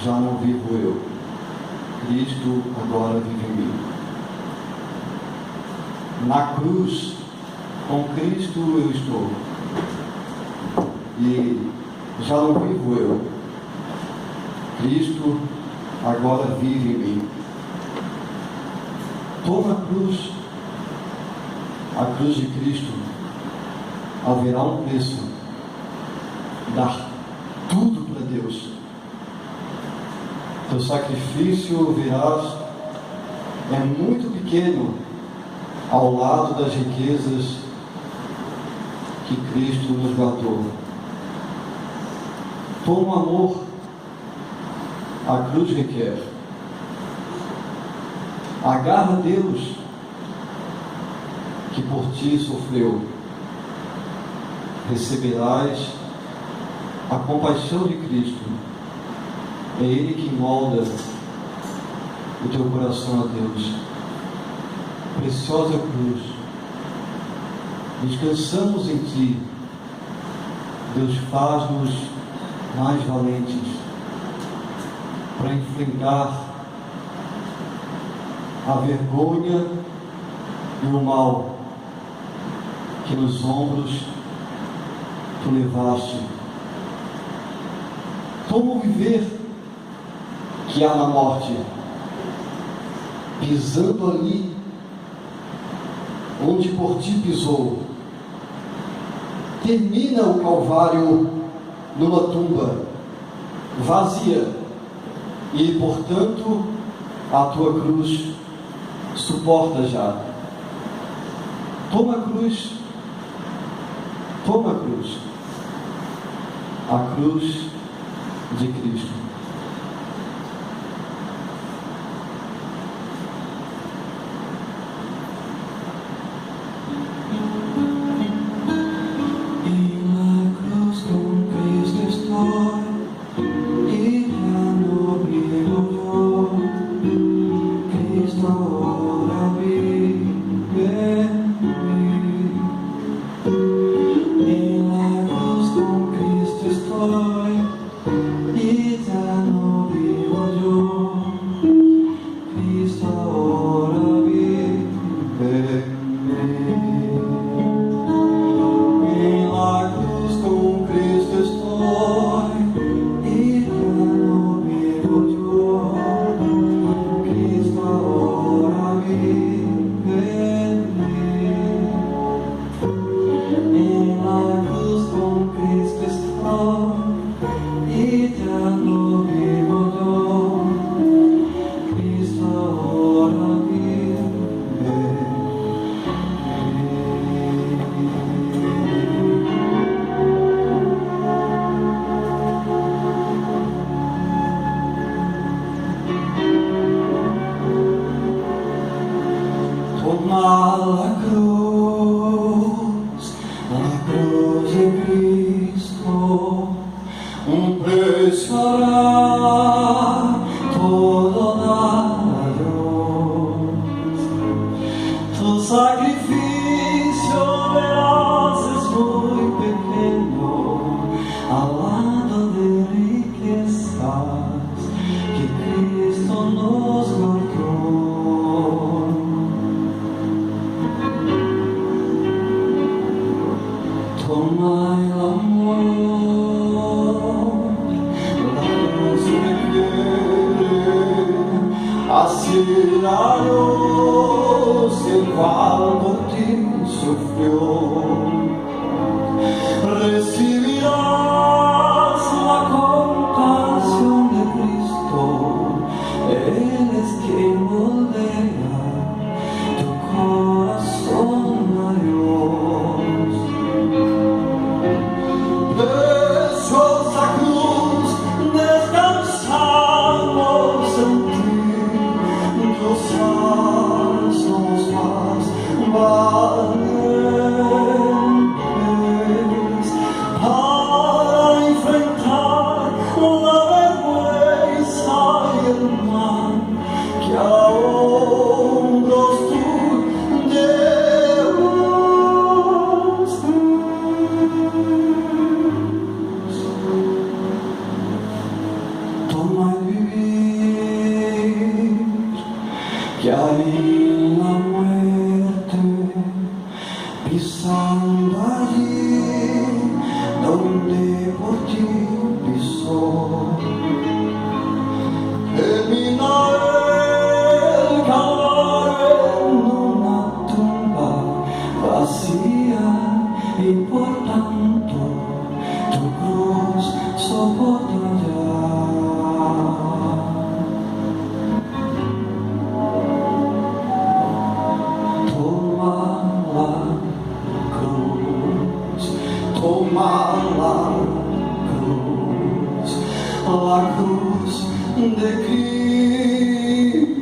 já não vivo eu, Cristo agora vive em mim. Na cruz, com Cristo eu estou, e já não vivo eu, Cristo agora vive em mim. Toma a cruz de Cristo, haverá um preço, dar tudo para Deus. Teu sacrifício, verás, é muito pequeno ao lado das riquezas que Cristo nos guardou. Toma amor, a cruz requer. Agarra a Deus, que por ti sofreu. Receberás a compaixão de Cristo. É Ele que molda o teu coração a Deus. Preciosa cruz, descansamos em Ti. Deus, faz-nos mais valentes para enfrentar a vergonha e o mal que nos ombros Tu levaste. Como viver que há na morte, pisando ali onde por Ti pisou. Termina o Calvário numa tumba vazia e, portanto, a Tua cruz suporta já. Toma a cruz, a cruz de Cristo. Somos más valientes. La cruz de Cristo.